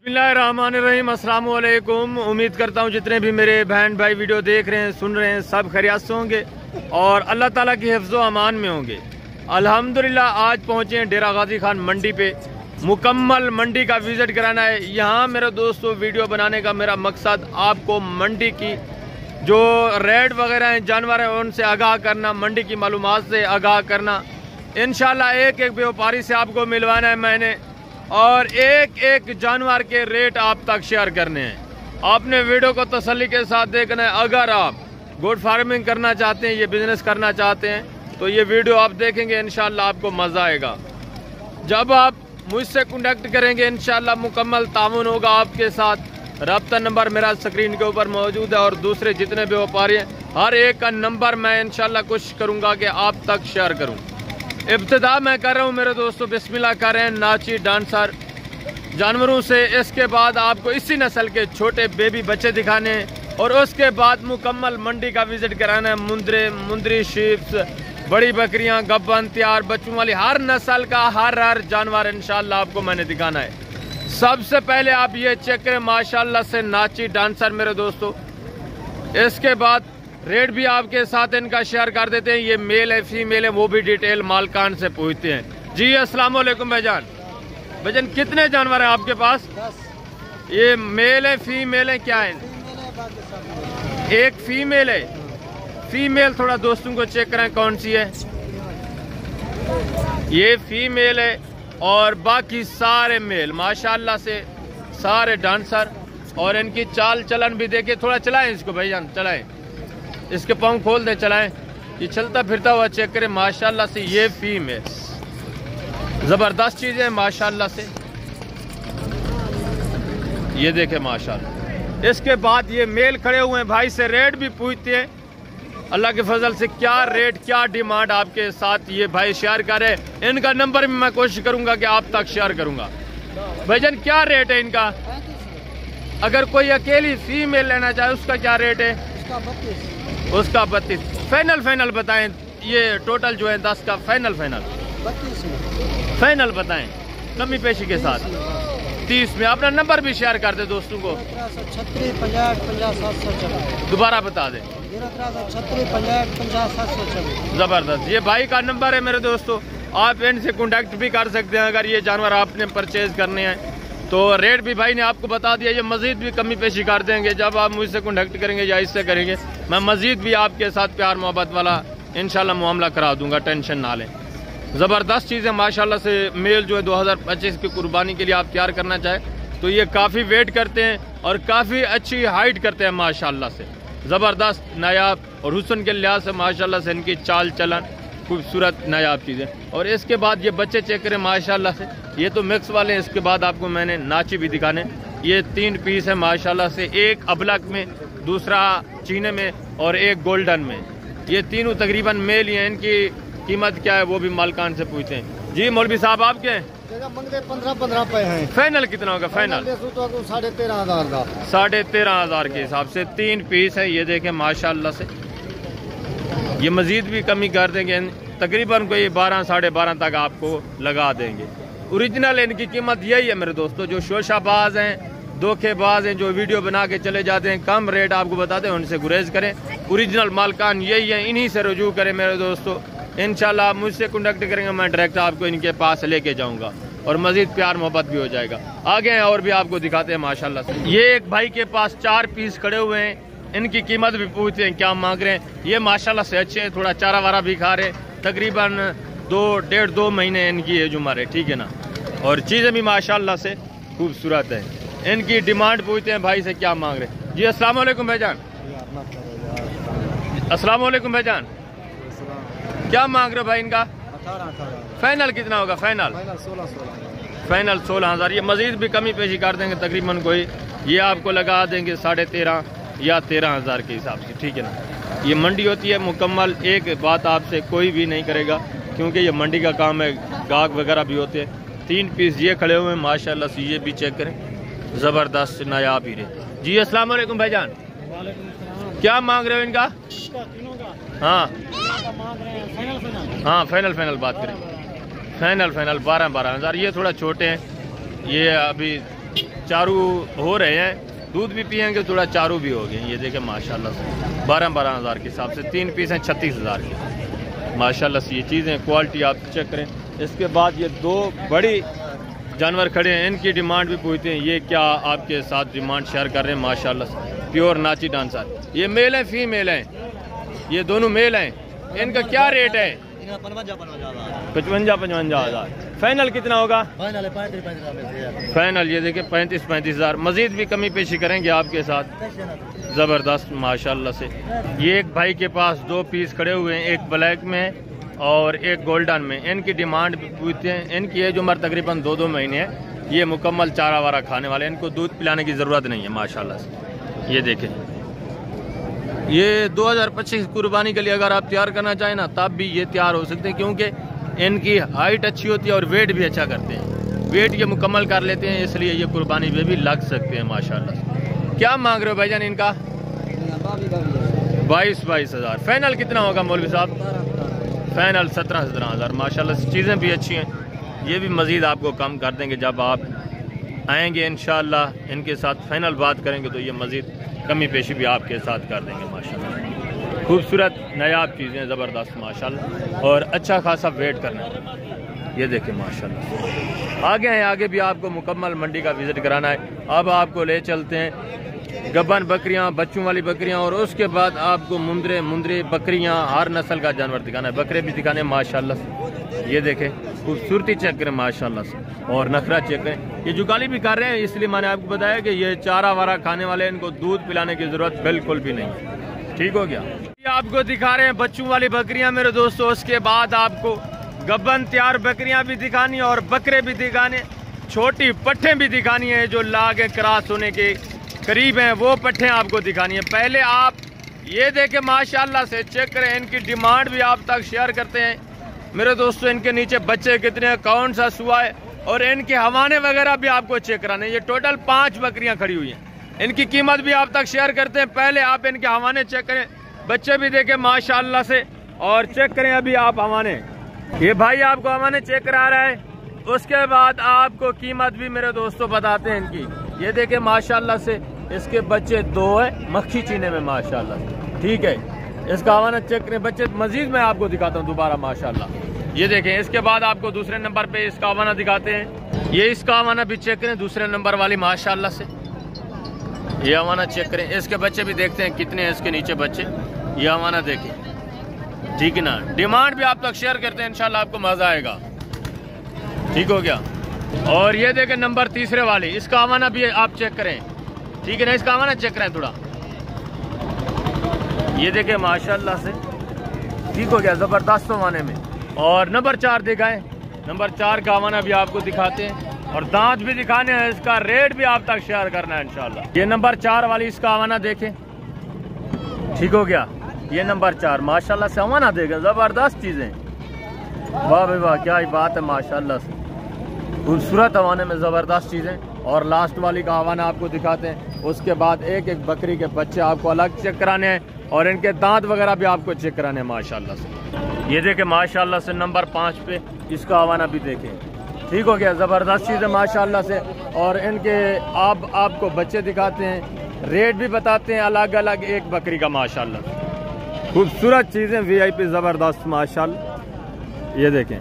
बिस्मिल्लाहिर्रहमानिर्रहीम, अस्सलाम वालेकुम। उम्मीद करता हूँ जितने भी मेरे बहन भाई वीडियो देख रहे हैं, सुन रहे हैं, सब खैरियत से होंगे और अल्लाह ताला की हिफ्ज़ो अमान में होंगे। अल्हम्दुलिल्लाह आज पहुँचे हैं डेरा गाजी खान मंडी पे। मुकम्मल मंडी का विज़िट कराना है। यहाँ मेरे दोस्तों वीडियो बनाने का मेरा मकसद आपको मंडी की जो रेट वगैरह हैं, जानवर हैं, उनसे आगाह करना, मंडी की मालूमात से आगाह करना। इंशाल्लाह एक एक व्यापारी से आपको मिलवाना है मैंने, और एक एक जानवर के रेट आप तक शेयर करने हैं। आपने वीडियो को तसल्ली के साथ देखना है। अगर आप गोट फार्मिंग करना चाहते हैं, ये बिजनेस करना चाहते हैं, तो ये वीडियो आप देखेंगे, इंशाल्लाह आपको मज़ा आएगा। जब आप मुझसे कॉन्टेक्ट करेंगे, इंशाल्लाह मुकम्मल ताउन होगा आपके साथ। रब्ता नंबर मेरा स्क्रीन के ऊपर मौजूद है, और दूसरे जितने भी व्यापारी हैं, हर एक का नंबर मैं इंशाल्लाह कोशिश करूँगा कि आप तक शेयर करूँ। इब्तिदा मैं कर रहा हूँ मेरे दोस्तों, बिस्मिल्लाह कर रहे हैं नाची डांसर जानवरों से। इसके बाद आपको इसी नस्ल के छोटे बेबी बच्चे दिखाने हैं, और उसके बाद मुकम्मल मंडी का विजिट कराना है। मुंदरी शीप्स, बड़ी बकरियां, गब्बन, तैयार बच्चों वाली हर नस्ल का हर जानवर इंशाल्लाह आपको मैंने दिखाना है। सबसे पहले आप ये चेक करें, माशाल्लाह से नाची डांसर मेरे दोस्तों। इसके बाद रेट भी आपके साथ इनका शेयर कर देते हैं। ये मेल है, फीमेल है, वो भी डिटेल मालकान से पूछते हैं। जी अस्सलाम वालेकुम भाईजान। भाईजान कितने जानवर हैं आपके पास? 10। ये मेल है, फीमेल है, क्या है? एक फीमेल है। फीमेल थोड़ा दोस्तों को चेक करें कौन सी है। ये फीमेल है, और बाकी सारे मेल माशाल्लाह से सारे डांसर। और इनकी चाल चलन भी देखिए, थोड़ा चलाएं इसको भाईजान, चलाएं, इसके पाँव खोल दें, चलाएं। ये चलता फिरता हुआ चेक करें माशाल्लाह से। ये फीमेल जबरदस्त चीजें हैं माशाल्लाह से, ये देखें माशाल्लाह। इसके बाद ये मेल खड़े हुए हैं, भाई से रेट भी पूछते हैं। अल्लाह के फजल से क्या रेट, क्या डिमांड आपके साथ ये भाई शेयर करे। इनका नंबर भी मैं कोशिश करूंगा कि आप तक शेयर करूंगा। भाईजान क्या रेट है इनका? अगर कोई अकेली फीमेल लेना चाहे उसका क्या रेट है? उसका 32। फाइनल बताएं, ये टोटल जो है 10 का फाइनल 32 फाइनल बताएं, कमी पेशी के साथ 30 में। अपना नंबर भी शेयर कर दे दोस्तों को। 33 दोबारा बता दें। 33 जबरदस्त, ये भाई का नंबर है मेरे दोस्तों। आप इनसे कॉन्टेक्ट भी कर सकते हैं अगर ये जानवर आपने परचेज करने हैं तो। रेट भी भाई ने आपको बता दिया। ये मजीद भी कमी पेशी कर देंगे जब आप मुझसे कॉन्टेक्ट करेंगे या इससे करेंगे। मैं मजीद भी आपके साथ प्यार मोहब्बत वाला इंशाल्लाह मामला करा दूंगा, टेंशन ना लें। ज़बरदस्त चीज़ है माशाल्लाह से। मेल जो है 2025 की कुर्बानी के लिए आप तैयार करना चाहें तो ये काफ़ी वेट करते हैं और काफ़ी अच्छी हाइट करते हैं माशाल्लाह से। ज़बरदस्त नायाब और हुस्न के लिहाज से माशाल्लाह से इनकी चाल चलन खूबसूरत नायाब चीज़ें। और इसके बाद ये बच्चे चेक करें माशाल्लाह से, ये तो मिक्स वाले हैं। इसके बाद आपको मैंने नाची भी दिखाने। ये 3 पीस है माशाल्लाह से, एक अबलक में, दूसरा चीने में और एक गोल्डन में। ये तीनों तकरीबन मेल ही हैं। इनकी कीमत क्या है वो भी मालकान से पूछते हैं। जी मौलवी साहब आपके हैं? 15 पे हैं। फाइनल कितना होगा? फाइनल 13,500 13,500 के हिसाब से 3 पीस है। ये देखें माशाल्लाह से, ये मजीद भी कमी कर देंगे, तकरीबन कोई 12 साढ़े 12 तक आपको लगा देंगे। ओरिजिनल इनकी कीमत यही है मेरे दोस्तों। जो शोशाबाज हैं, धोखेबाज हैं, जो वीडियो बना के चले जाते हैं, कम रेट आपको बताते हैं, उनसे गुरेज करें। ओरिजिनल मालकान यही है, इन्हीं से रुजू करें मेरे दोस्तों। इंशाल्लाह आप मुझसे कॉन्टेक्ट करेंगे, मैं डायरेक्ट आपको इनके पास लेके जाऊंगा और मजीद प्यार मोहब्बत भी हो जाएगा। आगे हैं और भी आपको दिखाते हैं माशाल्लाह से। ये एक भाई के पास 4 पीस खड़े हुए हैं, इनकी कीमत भी पूछते हैं क्या मांग रहे हैं। ये माशाल्लाह से अच्छे हैं, थोड़ा चारा वारा भी खा रहे, तकरीबन 2 महीने इनकी एज उम्र है, ठीक है ना। और चीज़ें भी माशाल्लाह से खूबसूरत है। इनकी डिमांड पूछते हैं भाई से क्या मांग रहे हैं। जी अस्सलाम वालेकुम भाईजान। अस्सलाम वालेकुम भाईजान, क्या मांग रहे हो भाई इनका? 18। फाइनल कितना होगा? फाइनल 16,000। ये मजीद भी कमी पेशी कर देंगे, तकरीबन कोई ये आपको लगा देंगे 13.5 या 13,000 के हिसाब से, ठीक है ना। ये मंडी होती है मुकम्मल, एक बात आपसे कोई भी नहीं करेगा क्योंकि ये मंडी का काम है, गाहक वगैरह भी होते हैं। 3 पीस ये खड़े हुए हैं माशाल्लाह से, ये भी चेक करें, ज़बरदस्त नायाब ही रहे। जी अस्सलाम वालेकुम भाईजान, क्या मांग रहे हो इनका? हाँ हाँ फाइनल बात करें। फाइनल 12,000। ये थोड़ा छोटे हैं, ये अभी चारू हो रहे हैं, दूध भी पियेंगे, थोड़ा चारू भी हो गए। ये देखें माशाल्लाह से 12-12 हज़ार के हिसाब से 3 पीस हैं 36,000 के माशाल्लाह से। ये चीज़ें क्वालिटी आप चेक करें। इसके बाद ये 2 बड़ी जानवर खड़े हैं, इनकी डिमांड भी पूछते हैं। ये क्या आपके साथ डिमांड शेयर कर रहे हैं माशाल्लाह से। प्योर नाची डांसर, ये मेल हैं फीमेल हैं, ये दोनों मेल हैं। इनका क्या रेट है? 55-55 हज़ार। फाइनल कितना होगा? फाइनल ये देखिए 35-35 हज़ार। मजीद भी कमी पेशी करेंगे आपके साथ। ज़बरदस्त माशाल्लाह से। ये एक भाई के पास 2 पीस खड़े हुए हैं, एक ब्लैक में और एक गोल्डन में। इनकी डिमांड पूछते हैं। इनकी एज उम्र तकरीबन 2-2 महीने है। ये मुकम्मल चारा वारा खाने वाले, इनको दूध पिलाने की ज़रूरत नहीं है माशाल्लाह से। ये देखें, ये 2025 कुर्बानी के लिए अगर आप तैयार करना चाहें ना, तब भी ये तैयार हो सकते हैं, क्योंकि इनकी हाइट अच्छी होती है और वेट भी अच्छा करते हैं। वेट ये मुकम्मल कर लेते हैं, इसलिए ये कुर्बानी में भी लग सकते हैं माशाल्लाह से। क्या मांग रहे हो भाईजान इनका? 22-22 हज़ार। फाइनल कितना होगा मौलवी साहब? फाइनल 17-17 हज़ार माशाल्लाह से। चीज़ें भी अच्छी हैं, ये भी मज़ीद आपको कम कर देंगे जब आप आएंगे इंशाल्लाह। इनके साथ फाइनल बात करेंगे तो ये मज़ीद कमी पेशी भी आपके साथ कर देंगे माशाल्लाह। खूबसूरत नायाब चीज़ें ज़बरदस्त माशाल्लाह, और अच्छा खासा वेट करना है। ये देखें माशाल्लाह। आगे हैं, आगे भी आपको मुकम्मल मंडी का विज़िट कराना है। अब आपको ले चलते हैं गब्बन बकरियां, बच्चों वाली बकरियां, और उसके बाद आपको मुंदरे बकरियां, हर नस्ल का जानवर दिखाना है। बकरे भी दिखाने माशाल्लाह से। ये देखें खूबसूरती चेक करें माशाल्लाह से, और नखरा चेक करें। ये जुगाली भी कर रहे हैं, इसलिए मैंने आपको बताया कि ये चारा वारा खाने वाले, इनको दूध पिलाने की ज़रूरत बिल्कुल भी नहीं है। ठीक हो गया। ये आपको दिखा रहे हैं बच्चों वाली बकरियां मेरे दोस्तों। उसके बाद आपको गब्बन तैयार बकरियां भी दिखानी है और बकरे भी दिखाने, छोटी पट्ठे भी दिखानी है जो लागे क्रॉस होने के करीब हैं, वो पट्ठे आपको दिखानी है। पहले आप ये देखें माशाल्लाह से, चेक करें। इनकी डिमांड भी आप तक शेयर करते हैं मेरे दोस्तों। इनके नीचे बच्चे कितने हैं, कौन सा सुआ है, और इनके हवाने वगैरह भी आपको चेक कराने। ये टोटल 5 बकरियां खड़ी हुई हैं। इनकी कीमत भी आप तक शेयर करते हैं। पहले आप इनके हवाने चेक करें, बच्चे भी देखें माशाल्लाह से, और चेक करें अभी आप हवाने। ये भाई आपको हवाने चेक करा रहा है। उसके बाद आपको कीमत भी मेरे दोस्तों बताते हैं इनकी। ये देखें माशाल्लाह से, इसके बच्चे 2 है मक्खी चीने में माशाल्लाह से। ठीक है, इसका हवाना चेक करें। बच्चे मजीद मैं आपको दिखाता हूँ दोबारा माशाल्लाह। ये देखें। इसके बाद आपको दूसरे नंबर पे इसका हवाना दिखाते हैं। ये इसका हवाना भी चेक करें, दूसरे नंबर वाली माशाल्लाह से। ये हवाना चेक करें। इसके बच्चे भी देखते हैं कितने हैं इसके नीचे बच्चे। ये हवाना देखें, ठीक है ना। डिमांड भी आप तक शेयर करते हैं, इंशाल्लाह आपको मजा आएगा। ठीक हो गया। और ये देखें नंबर तीसरे वाली, इसका हवाना भी आप चेक करें, ठीक है ना। इसका हवाना चेक करें थोड़ा। ये देखें माशाल्लाह से, ठीक हो गया ज़बरदस्त हवाने में। और नंबर 4 दिखाएं। नंबर 4 का हवाना भी आपको दिखाते हैं, और दांत भी दिखाने हैं। इसका रेट भी आप तक शेयर करना है इंशाल्लाह। ये नंबर 4 वाली, इसका हवाना देखें, ठीक हो गया। ये नंबर 4 माशाल्लाह से हवाना देखें, ज़बरदस्त चीज़ें। वाह भाई वाह, क्या ही बात है माशाल्लाह से। खूबसूरत हवाने में ज़बरदस्त चीज़ें। और लास्ट वाली का हवाना आपको दिखाते हैं। उसके बाद एक एक बकरी के बच्चे आपको अलग चेक कराने हैं, और इनके दांत वगैरह भी आपको चेक कराने हैं माशाल्लाह से। ये देखें माशाल्लाह से नंबर 5 पे इसका हवाना भी देखें, ठीक हो गया। ज़बरदस्त चीज़ है माशाल्लाह से। और इनके आपको बच्चे दिखाते हैं, रेट भी बताते हैं अलग अलग एक बकरी का माशाल्लाह। खूबसूरत चीज़ें VIP ज़बरदस्त माशाल्लाह। ये देखें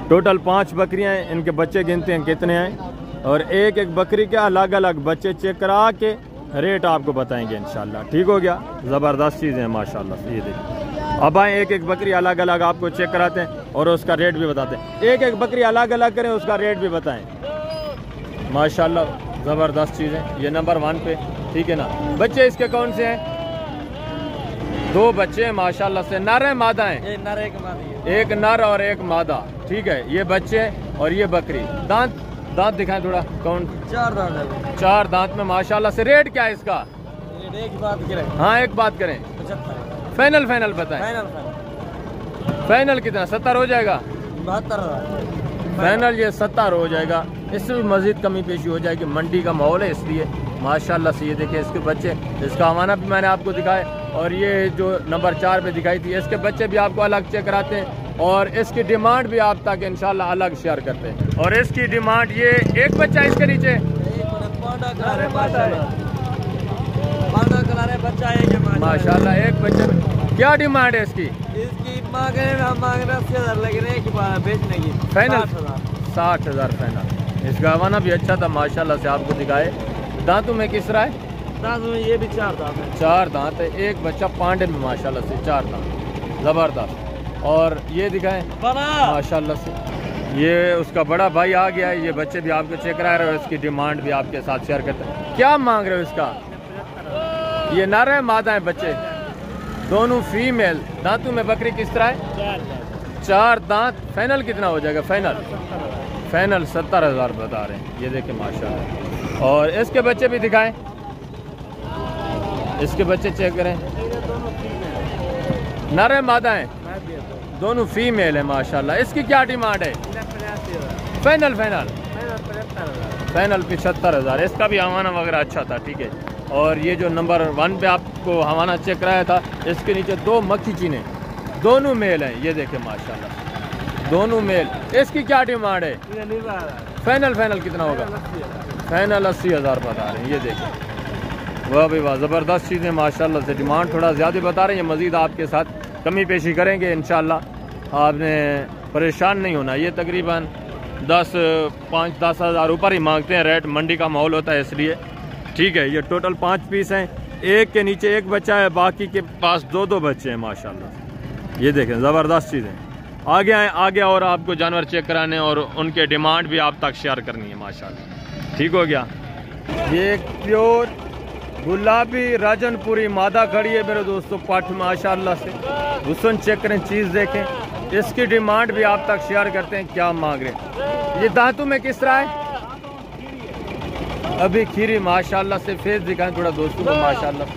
टोटल 5 बकरियां हैं। इनके बच्चे गिनते हैं कितने हैं, और एक एक बकरी के अलग अलग बच्चे चेक करा के रेट आपको बताएंगे इंशाल्लाह। ठीक हो गया। ज़बरदस्त चीज़ें हैं माशाल्लाह से। ये देखिए, अब आए एक एक बकरी अलग अलग आपको चेक कराते हैं, और उसका रेट भी बताते हैं। एक एक बकरी अलग अलग करें, उसका रेट भी बताएं माशाल्लाह। ज़बरदस्त चीज़ें। ये नंबर 1 पे, ठीक है ना। बच्चे इसके कौन से हैं? 2 बच्चे माशाल्लाह से। नर है मादा है? एक नर और एक मादा, ठीक है। ये बच्चे और ये बकरी। दांत दिखाएं थोड़ा। कौन? 4 दांत है। 4 दांत में माशाल्लाह से। रेट क्या है इसका? एक बात करें। हाँ एक बात करें। 75। फाइनल बताएं। फाइनल कितना? 70 हो जाएगा? 72। फाइनल ये 70 हो जाएगा। इससे भी मजीद कमी पेशी हो जाएगी, मंडी का माहौल है इसलिए माशाल्लाह से। ये देखिए इसके बच्चे, इसका हवाना भी मैंने आपको दिखाए, और ये जो नंबर 4 पे दिखाई थी, इसके बच्चे भी आपको अलग चेक कराते हैं, और इसकी डिमांड भी आप तक इंशाल्लाह अलग शेयर करते हैं। और इसकी डिमांड, ये एक बच्चा इसके नीचे कलर है माशाल्लाह। मादा कलर है, बच्चा है ये माशाल्लाह। एक बच्चे में क्या डिमांड है इसकी? इसकी मांग रहे हैं 80,000 लग रहे हैं कि बेचने की। Final 60,000 final. इसका हवाना भी अच्छा था माशाल्लाह से, आपको दिखाए। दांतों में किस तरह है? दांत में ये भी 4 दांत है। 4 दांत है। एक बच्चा पांडे में माशाल्लाह से 4 दांत, जबरदस्त। और ये दिखाएं माशाल्लाह से, ये उसका बड़ा भाई आ गया है। ये बच्चे भी आपको चेक करा रहे हो, इसकी डिमांड भी आपके साथ शेयर करते हैं। क्या मांग रहे हो इसका? ये नर है मादा है बच्चे दोनों फीमेल। दांतों में बकरी किस तरह है? 4 दांत। फाइनल कितना हो जाएगा? फाइनल 70,000 बता रहे हैं। ये देखें माशाल्लाह। और इसके बच्चे भी दिखाएं, इसके बच्चे चेक करें। नर है मादा है? दोनों फीमेल है माशाल्लाह। इसकी क्या डिमांड है? फाइनल 75,000। इसका भी हवाना वगैरह अच्छा था, ठीक है। और ये जो नंबर 1 पे आपको हवाना चेक कराया था, इसके नीचे 2 मक्खी चीने, दोनों मेल हैं। ये देखें माशाल्लाह, दोनों मेल। इसकी क्या डिमांड है? फाइनल कितना होगा? फाइनल 80,000 बता रहे हैं। ये देखें, वाह भाई वाह, ज़बरदस्त चीज़ें माशाल्लाह से। डिमांड थोड़ा ज़्यादा बता रहे हैं, मज़ीद आपके साथ कमी पेशी करेंगे इंशाल्लाह। आपने परेशान नहीं होना। ये तकरीबन 5-10,000 ऊपर ही मांगते हैं रेट, मंडी का माहौल होता है इसलिए, ठीक है। ये टोटल 5 पीस हैं। एक के नीचे एक बच्चा है, बाकी के पास 2-2 बच्चे हैं माशाल्लाह। ये देखें, ज़बरदस्त चीज़ें। आगे आए आगे और आपको जानवर चेक कराने और उनके डिमांड भी आप तक शेयर करनी है माशाल्लाह। ठीक हो गया। ये एक प्योर गुलाबी राजनपुरी मादा खड़ी है मेरे दोस्तों, पठ माशाल्लाह से। हुस्न चेक करें, चीज़ देखें। इसकी डिमांड भी आप तक शेयर करते हैं, क्या मांग रहे हैं। ये दांतों में किस तरह है? अभी खीरी माशाल्लाह से। फेस दिखाएं थोड़ा दोस्तों को माशाल्लाह,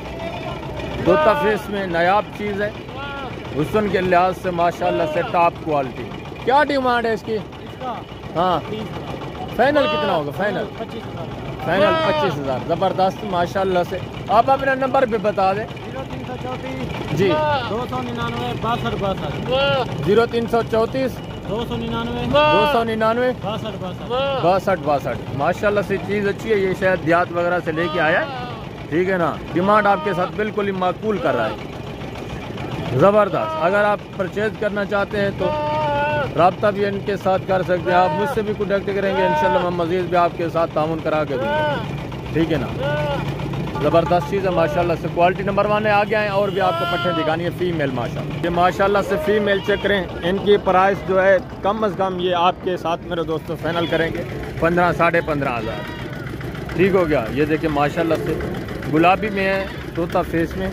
दोता फेस में नायाब चीज़ है। हुस्न के लिहाज से माशाल्लाह से टॉप क्वालिटी। क्या डिमांड है इसकी? हाँ, फाइनल कितना होगा? फाइनल 25,000। ज़बरदस्त माशाल्लाह से। आप अपना नंबर भी बता दें। 0334 जी 299 62 0334 299 62 माशाल्लाह से। चीज़ अच्छी है। ये शायद देहात वगैरह से लेके आया है, ठीक है ना। डिमांड आपके साथ बिल्कुल ही माकूल कर रहा है, ज़बरदस्त। अगर आप परचेज करना चाहते हैं तो रब्ता भी इनके साथ कर सकते हैं। आप मुझसे भी कॉन्टेक्ट करेंगे इंशाल्लाह, मैं मज़ीद भी आपके साथ तामुन करा के दूँगा, ठीक है ना। ज़बरदस्त चीज़ है माशाल्लाह से। क्वालिटी नंबर 1 है। आगे आए और भी आपको पट्टे दिखानी है फीमेल माशाल्लाह। ये माशाल्लाह से फीमेल चेक करें। इनकी प्राइस जो है कम अज़ कम ये आपके साथ मेरे दोस्तों फाइनल करेंगे 15-15,500। ठीक हो गया। ये देखिए माशाल्लाह से, गुलाबी में है, तोता फेस में,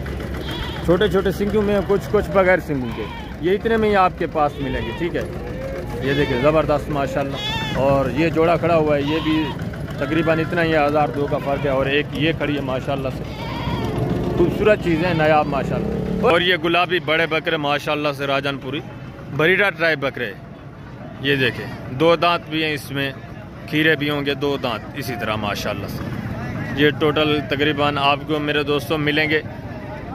छोटे छोटे सिंगों में, कुछ बगैर सिंगों के। ये इतने में ही आपके पास मिलेंगे, ठीक है। ये देखिए ज़बरदस्त माशाल्लाह। और ये जोड़ा खड़ा हुआ है, ये भी तकरीबन इतना ही 1,000-2 का फ़र्क है। और एक ये खड़ी है माशाल्लाह से, खूबसूरत चीज़ें नायाब माशाल्लाह। और ये गुलाबी बड़े बकरे माशाल्लाह से, राजनपुरी बरीडा ट्राइब बकरे। ये देखें, 2 दांत भी हैं इसमें, खीरे भी होंगे 2 दांत इसी तरह माशाल्लाह से। ये टोटल तकरीबन आपको मेरे दोस्तों मिलेंगे।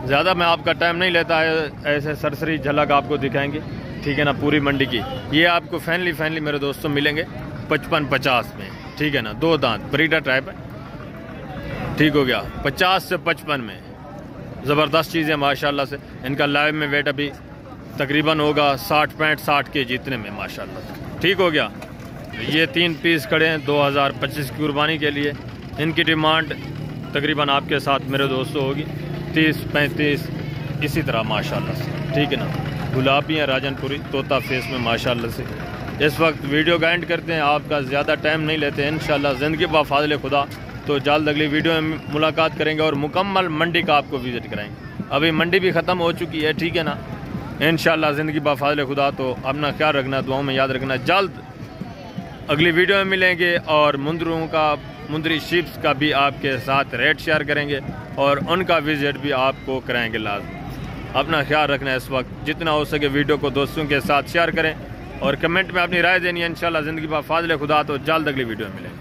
ज़्यादा मैं आपका टाइम नहीं लेता है, ऐसे सरसरी झलक आपको दिखाएंगे, ठीक है ना, पूरी मंडी की। ये आपको फाइनली मेरे दोस्तों मिलेंगे 55-50 में, ठीक है ना। 2 दांत ब्रीडर टाइप है, ठीक हो गया। 50 से 55 में ज़बरदस्त चीज़ है माशाल्लाह से। इनका लाइव में वेट अभी तकरीबन होगा 60-65 kg इतने में माशाल्लाह, ठीक हो गया। ये 3 पीस खड़े हैं 2025 की कुर्बानी के लिए। इनकी डिमांड तकरीबन आपके साथ मेरे दोस्तों होगी 30-35 इसी तरह माशाल्लाह से, ठीक है ना। गुलाबी है राजनपुरी, तोता फेस में माशाल्लाह से। इस वक्त वीडियो का एंड करते हैं, आपका ज़्यादा टाइम नहीं लेते हैं। इंशाल्लाह ज़िंदगी बा फाज़िल खुदा तो जल्द अगली वीडियो में मुलाकात करेंगे और मुकम्मल मंडी का आपको विज़िट कराएंगे। अभी मंडी भी ख़त्म हो चुकी है, ठीक है ना। इंशाल्लाह ज़िंदगी बा फाज़िल खुदा। तो अपना ख्याल रखना, दुआओं में याद रखना। जल्द अगली वीडियो में मिलेंगे और मुंदरी शिप्स का भी आपके साथ रेट शेयर करेंगे और उनका विजिट भी आपको कराएंगे लाजमी। अपना ख्याल रखना। इस वक्त जितना हो सके वीडियो को दोस्तों के साथ शेयर करें और कमेंट में अपनी राय देनी है। इंशाल्लाह ज़िंदगी बा फाज़िल खुदा। तो जल्द अगली वीडियो में मिलेंगे।